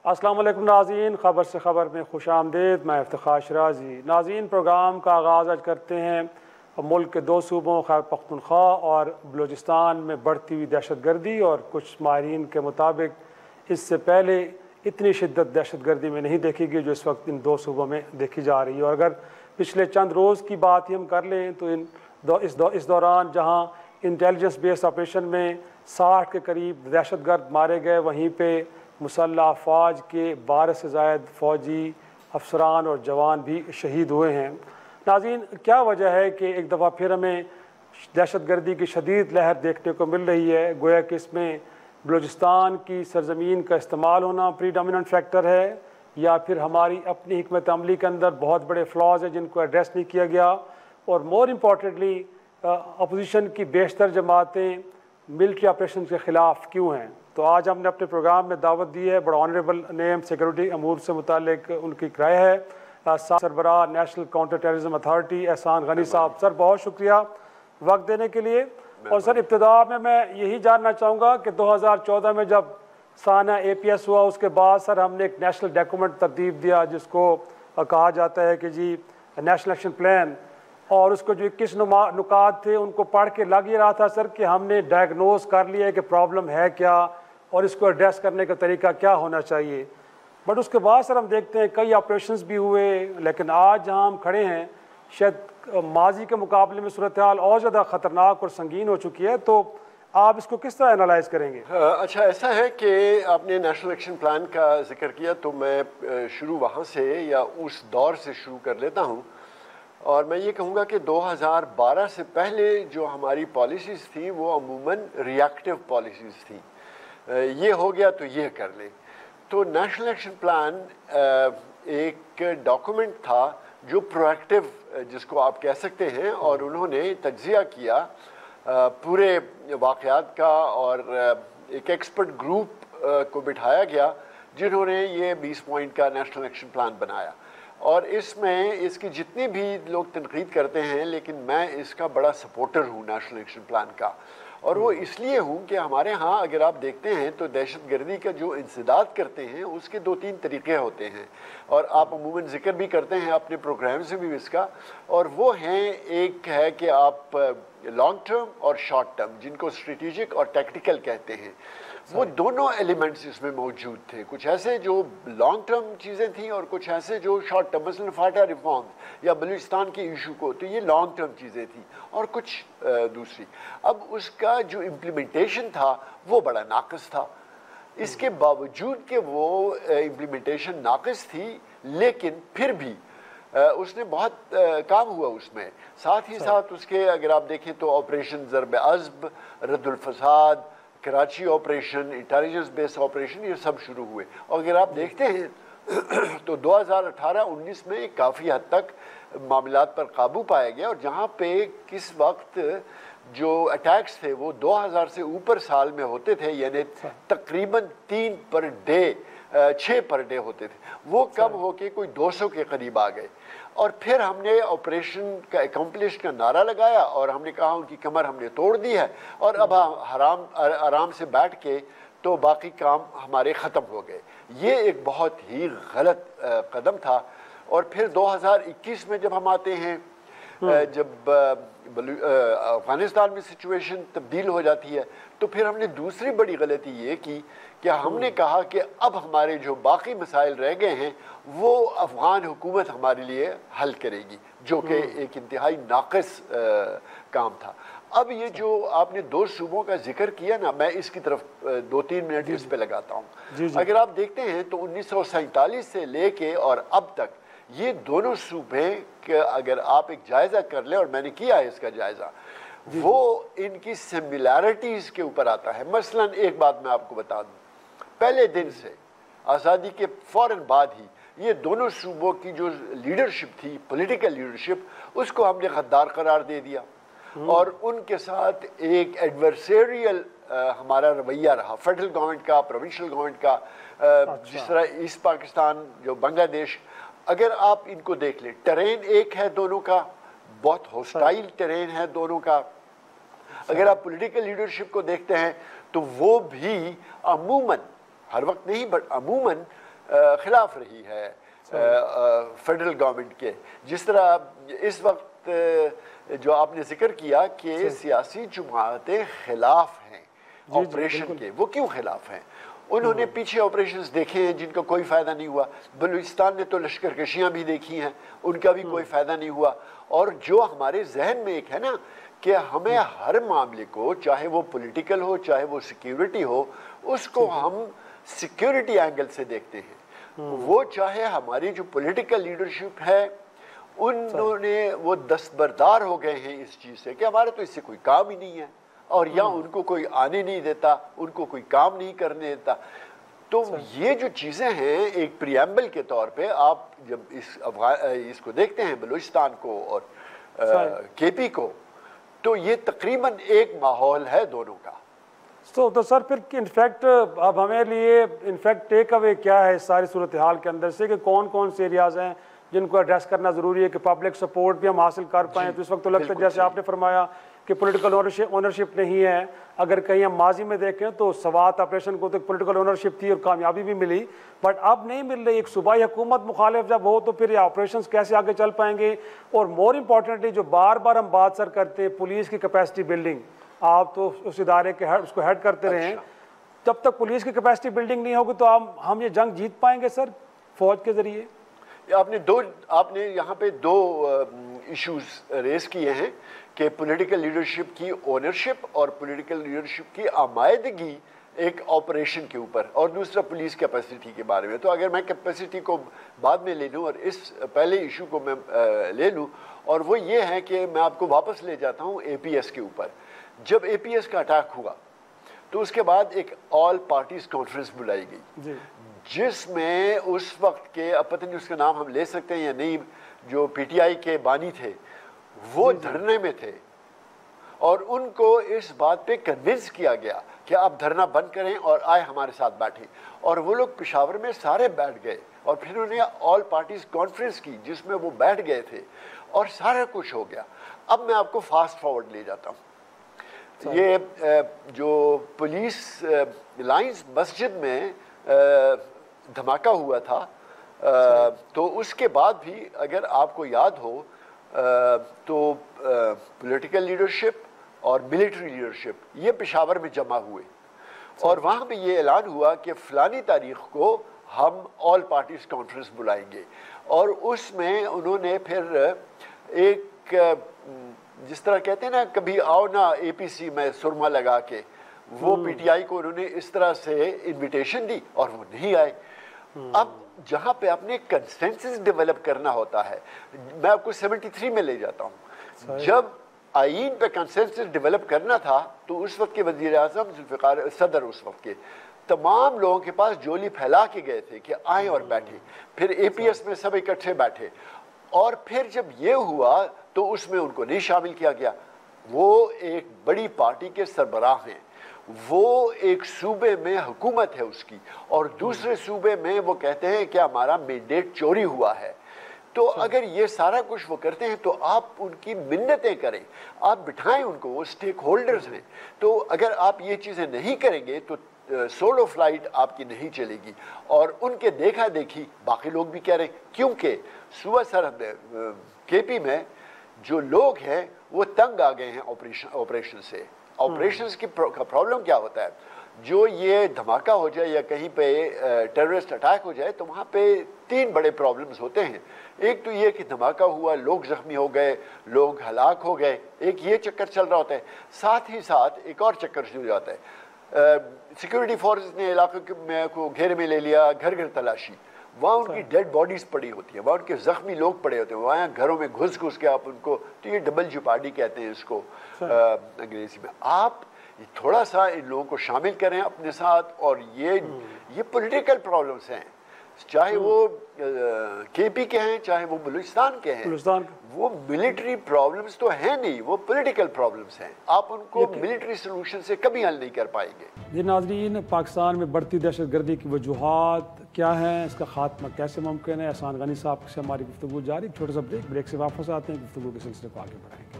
السلام علیکم ناظرین، خبر سے خبر میں خوش آمدید۔ میں افتخار شرازی۔ ناظرین، پروگرام کا آغاز آج کرتے ہیں ملک کے دو صوبوں خیبر پختونخوا اور بلوچستان میں بڑھتی ہوئی دہشت گردی، اور کچھ ماہرین کے مطابق اس سے پہلے اتنی شدت دہشت گردی میں نہیں دیکھی گئی جو اس وقت ان دو صوبوں میں دیکھی جا رہی ہے۔ اور اگر پچھلے چند روز کی بات ہی ہم کر لیں تو اس دوران جہاں انٹیلیجنس بیس آپریشن میں 60 کے قریب دہشت گرد مارے گئے، وہیں پہ مسلح افواج کے 12 سے زائد فوجی افسران اور جوان بھی شہید ہوئے ہیں۔ ناظرین، کیا وجہ ہے کہ ایک دفعہ پھر ہمیں دہشت گردی کی شدید لہر دیکھنے کو مل رہی ہے؟ گویا کہ اس میں بلوچستان کی سرزمین کا استعمال ہونا پری ڈومیننٹ فیکٹر ہے، یا پھر ہماری اپنی حکمت عملی کے اندر بہت بڑے فلاز ہیں جن کو ایڈریس نہیں کیا گیا، اور مور امپورٹنٹلی اپوزیشن کی بیشتر جماعتیں ملٹری آپریشن کے خلاف کیوں ہیں؟ تو آج ہم نے اپنے پروگرام میں دعوت دی ہے بڑا آنریبل نیم سیکورٹی امور سے متعلق ان کی رائے ہے سربراہ نیشنل کاؤنٹر ٹیررزم اتھارٹی احسان غنی صاحب۔ سر، بہت شکریہ وقت دینے کے لیے۔ اور سر، ابتدا میں یہی جاننا چاہوں گا کہ 2014 میں جب سانحہ اے پی ایس ہوا، اس کے بعد سر ہم نے ایک نیشنل ڈاکومنٹ ترتیب دیا جس کو کہا جاتا ہے کہ جی نیشنل ایکشن پلان، اور اس کو جو 21 نکات تھے ان کو پڑھ کے لگ یہ رہا تھا سر کہ ہم نے ڈائگنوز کر لیا ہے کہ پرابلم ہے کیا اور اس کو ایڈریس کرنے کا طریقہ کیا ہونا چاہیے۔ بٹ اس کے بعد سر ہم دیکھتے ہیں کئی آپریشنز بھی ہوئے، لیکن آج جہاں ہم کھڑے ہیں شاید ماضی کے مقابلے میں صورتحال اور زیادہ خطرناک اور سنگین ہو چکی ہے، تو آپ اس کو کس طرح انالائز کریں گے؟ اچھا، ایسا ہے کہ آپ نے نیشنل ایکشن پلان کا ذکر کیا تو میں شروع وہاں سے یا اس دور سے شروع کر لیتا ہوں، اور میں یہ کہوں گا کہ 2012 سے پہلے جو ہماری پالیسیز تھیں وہ عموماً ریاکٹیو پالیسیز تھیں، یہ ہو گیا تو یہ کر لیں۔ تو نیشنل ایکشن پلان ایک ڈاکومنٹ تھا جو پروایکٹیو جس کو آپ کہہ سکتے ہیں، اور انہوں نے تجزیہ کیا پورے واقعات کا، اور ایک ایکسپرٹ گروپ کو بٹھایا گیا جنہوں نے یہ 20 پوائنٹ کا نیشنل ایکشن پلان بنایا۔ اور اس میں اس کی جتنی بھی لوگ تنقید کرتے ہیں، لیکن میں اس کا بڑا سپورٹر ہوں نیشنل ایکشن پلان کا، اور وہ اس لیے ہوں کہ ہمارے ہاں اگر آپ دیکھتے ہیں تو دہشت گردی کا جو انسداد کرتے ہیں اس کے 2-3 طریقے ہوتے ہیں، اور آپ عموماً ذکر بھی کرتے ہیں اپنے پروگرام سے بھی اس کا، اور وہ ہیں، ایک ہے کہ آپ لانگ ٹرم اور شارٹ ٹرم، جن کو اسٹریٹجک اور ٹیکٹیکل کہتے ہیں، وہ دونوں ایلیمنٹس اس میں موجود تھے۔ کچھ ایسے جو لانگ ٹرم چیزیں تھیں اور کچھ ایسے جو شارٹ ٹرم، مثلا فاٹا ریفارم یا بلوچستان کے ایشو کو، تو یہ لانگ ٹرم چیزیں تھیں، اور کچھ دوسری۔ اب اس کا جو امپلیمنٹیشن تھا وہ بڑا ناقص تھا۔ اس کے باوجود کہ وہ امپلیمنٹیشن ناقص تھی، لیکن پھر بھی اس نے بہت کام ہوا اس میں۔ ساتھ ہی ساتھ اس کے اگر آپ دیکھیں تو آپریشن ضرب عضب، رد الفساد، کراچی آپریشن، انٹیلیجنس بیس آپریشن، یہ سب شروع ہوئے۔ اور اگر آپ دیکھتے ہیں تو 2018-19 میں کافی حد تک معاملات پر قابو پایا گیا، اور جہاں پہ کس وقت جو اٹیکس تھے وہ 2000 سے اوپر سال میں ہوتے تھے، یعنی تقریباً 3 پر ڈے، 6 پر ڈے ہوتے تھے، وہ کم ہو کے کوئی 200 کے قریب آ گئے۔ اور پھر ہم نے آپریشن کا اکمپلش کا نعرہ لگایا، اور ہم نے کہا ان کی کمر ہم نے توڑ دی ہے، اور اب آرام سے بیٹھ کے تو باقی کام ہمارے ختم ہو گئے۔ یہ ایک بہت ہی غلط قدم تھا۔ اور پھر 2021 میں جب ہم آتے ہیں، جب افغانستان میں سچویشن تبدیل ہو جاتی ہے، تو پھر ہم نے دوسری بڑی غلطی یہ کی کہ ہم نے کہا کہ اب ہمارے جو باقی مسائل رہ گئے ہیں وہ افغان حکومت ہمارے لیے حل کرے گی، جو کہ ایک انتہائی ناقص کام تھا۔ اب یہ جو آپ نے 2 صوبوں کا ذکر کیا نا، میں اس کی طرف 2-3 منٹ اس پہ لگاتا ہوں۔ اگر آپ دیکھتے ہیں تو 1947 سے لے کے اور اب تک یہ دونوں صوبے کہ اگر آپ ایک جائزہ کر لیں، اور میں نے کیا ہے اس کا جائزہ، وہ ان کی سملیرٹیز کے اوپر آتا ہے۔ مثلا ایک بات میں آپ کو بتا دوں، پہلے دن سے آزادی کے فوراً بعد ہی یہ دونوں صوبوں کی جو لیڈرشپ تھی، پولیٹیکل لیڈرشپ، اس کو ہم نے غدار قرار دے دیا، اور ان کے ساتھ ایک ایڈورسیریل ہمارا رویہ رہا، فیڈرل گورنمنٹ کا، پروونشل گورنمنٹ کا، جس طرح ایسٹ پاکستان جو بنگلہ دیش، اگر آپ ان کو دیکھ لیں، ٹرین ایک ہے دونوں کا، بہت ہوسٹائل ٹرین ہے دونوں کا۔ اگر آپ پولیٹیکل لیڈرشپ کو دیکھتے ہیں تو وہ بھی عموماً، ہر وقت نہیں بٹ عموماً خلاف رہی ہے فیڈرل گورنمنٹ کے. جس طرح اس وقت جو آپ نے ذکر کیا کہ سیاسی جماعتیں خلاف ہیں آپریشن کے، وہ کیوں خلاف ہیں؟ انہوں نے پیچھے آپریشنز دیکھے ہیں جن کا کوئی فائدہ نہیں ہوا. بلوچستان نے تو لشکر کشیاں بھی دیکھی ہیں، ان کا بھی کوئی فائدہ نہیں ہوا. اور جو ہمارے ذہن میں ایک ہے نا کہ ہمیں ہر معاملے کو، چاہے وہ پولیٹیکل ہو چاہے وہ سیکیورٹی ہو، اس کو ہم سیکیورٹی اینگل سے دیکھتے ہیں. وہ چاہے ہماری جو پولیٹیکل لیڈرشپ ہے انہوں نے وہ دستبردار ہو گئے ہیں اس چیز سے کہ ہمارے تو اس سے کوئی کام ہی نہیں ہے، اور یا ان کو کوئی آنے نہیں دیتا، ان کو کوئی کام نہیں کرنے دیتا. تو یہ جو چیزیں ہیں ایک پریامبل کے طور پہ آپ جب اس کو دیکھتے ہیں بلوچستان کو اور کے پی کو، تو یہ تقریباً ایک ماحول ہے دونوں کا. تو سر پھر انفیکٹ اب ہمیں لیے انفیکٹ ٹیک اوے کیا ہے اس ساری صورتحال کے اندر سے کہ کون کون سے ایریاز ہیں جن کو ایڈریس کرنا ضروری ہے کہ پبلک سپورٹ بھی ہم حاصل کر پائیں؟ تو اس وقت تو لگتا ہے جیسے آپ نے فرمایا کہ پولیٹیکل اونرشپ نہیں ہے. اگر کہیں ہم ماضی میں دیکھیں تو سوات آپریشن کو تو پولیٹیکل اونرشپ تھی اور کامیابی بھی ملی، بٹ اب نہیں مل رہی. ایک صوبائی حکومت مخالف جب ہو تو پھر یہ آپریشنز کیسے آگے چل پائیں گے؟ اور مور امپورٹنٹلی جو بار بار ہم بات سر کرتے ہیں پولیس کی کیپیسٹی بلڈنگ، آپ تو اس ادارے کے اس کو ہیڈ کرتے رہے ہیں، جب تک پولیس کی کیپیسٹی بلڈنگ نہیں ہوگی تو ہم یہ جنگ جیت پائیں گے سر فوج کے ذریعے؟ آپ نے یہاں پہ دو ایشوز ریز کیے ہیں کہ پولیٹیکل لیڈرشپ کی اونرشپ اور پولیٹیکل لیڈرشپ کی آمائدگی ایک آپریشن کے اوپر، اور دوسرا پولیس کیپیسٹی کے بارے میں. تو اگر میں کیپیسٹی کو بعد میں لے لوں اور اس پہلے ایشو کو میں لے لوں، اور وہ یہ ہے کہ میں آپ کو واپس لے جاتا ہوں اے پی ایس کے اوپر. جب اے پی ایس کا اٹیک ہوا تو اس کے بعد ایک آل پارٹیز کانفرنس بلائی گئی جس میں اس وقت کے، اب پتہ نہیں اس کا نام ہم لے سکتے ہیں یا نہیں، جو پی ٹی آئی کے بانی تھے وہ دھرنے میں تھے، اور ان کو اس بات پہ کنونس کیا گیا کہ آپ دھرنا بند کریں اور آئے ہمارے ساتھ بیٹھیں. اور وہ لوگ پشاور میں سارے بیٹھ گئے اور پھر انہوں نے آل پارٹیز کانفرنس کی جس میں وہ بیٹھ گئے تھے اور سارا کچھ ہو گیا. اب میں آپ کو فاسٹ فارورڈ لے جاتا ہوں. یہ جو پولیس لائنز مسجد میں دھماکہ ہوا تھا، تو اس کے بعد بھی اگر آپ کو یاد ہو تو پولیٹیکل لیڈرشپ اور ملٹری لیڈرشپ یہ پشاور میں جمع ہوئے، اور وہاں پہ یہ اعلان ہوا کہ فلانی تاریخ کو ہم آل پارٹیز کانفرنس بلائیں گے. اور اس میں انہوں نے پھر ایک جس طرح کہتے ہیں نا کبھی آؤ نا اے پی سی میں سرما لگا کے، وہ پی ٹی آئی کو انہوں نے اس طرح سے انویٹیشن دی اور وہ نہیں آئے. اب جہاں پہ آپ نے کنسنسس ڈیولپ کرنا ہوتا ہے، میں آپ کو 73 میں لے جاتا ہوں، جب آئین پہ کنسنسس ڈیولپ کرنا تھا تو اس وقت کے وزیر اعظم ذوالفقار صدر اس وقت کے تمام لوگوں کے پاس جولی پھیلا کے گئے تھے کہ آئیں اور بیٹھیں. پھر اے پی ایس میں سب اکٹھے بیٹھے، اور پھر جب یہ ہوا تو اس میں ان کو نہیں شامل کیا گیا. وہ ایک بڑی پارٹی کے سربراہ ہیں، وہ ایک صوبے میں حکومت ہے اس کی، اور دوسرے صوبے میں وہ کہتے ہیں کہ ہمارا مینڈیٹ چوری ہوا ہے. تو اگر یہ سارا کچھ وہ کرتے ہیں تو آپ ان کی منتیں کریں، آپ بٹھائیں ان کو، وہ سٹیک ہولڈرز ہیں. تو اگر آپ یہ چیزیں نہیں کریں گے تو سولو فلائٹ آپ کی نہیں چلے گی. اور ان کے دیکھا دیکھی باقی لوگ بھی کہہ رہے ہیں، کیونکہ صوبہ سرحد کے پی میں جو لوگ ہیں وہ تنگ آ گئے ہیں آپریشن سے. آپریشنز کی پرابلم کیا ہوتا ہے، جو یہ دھماکہ ہو جائے یا کہیں پہ ٹیررسٹ اٹیک ہو جائے تو وہاں پہ 3 بڑے پرابلمز ہوتے ہیں. ایک تو یہ کہ دھماکہ ہوا، لوگ زخمی ہو گئے، لوگ ہلاک ہو گئے، ایک یہ چکر چل رہا ہوتا ہے. ساتھ ہی ساتھ ایک اور چکر شروع ہو جاتا ہے، سیکورٹی فورسز نے علاقے میں کو گھیرے میں لے لیا، گھر گھر تلاشی، وہاں ان کی ڈیڈ باڈیز پڑی ہوتی ہیں، وہاں ان کے زخمی لوگ پڑے ہوتے ہیں، وہاں گھروں میں گھس کے آپ ان کو، تو یہ ڈبل جیوپارڈی کہتے ہیں اس کو انگریزی میں. آپ تھوڑا سا ان لوگوں کو شامل کریں اپنے ساتھ. اور یہ پولیٹیکل پرابلمس ہیں، چاہے وہ کے پی کے ہیں چاہے وہ بلوچستان کے ہیں، وہ ملٹری پرابلمس تو ہیں نہیں، وہ پولیٹیکل پرابلمس ہیں. آپ ان کو ملٹری سلوشن سے کبھی حل نہیں کر پائیں گے. جی ناظرین، پاکستان میں بڑھتی دہشت گردی کی وجوہات کیا ہیں، اس کا خاتمہ کیسے ممکن ہے؟ احسان غنی صاحب سے ہماری گفتگو جاری. چھوٹا سا بریک سے واپس آتے ہیں، گفتگو کے سلسلے کو آگے بڑھائیں گے.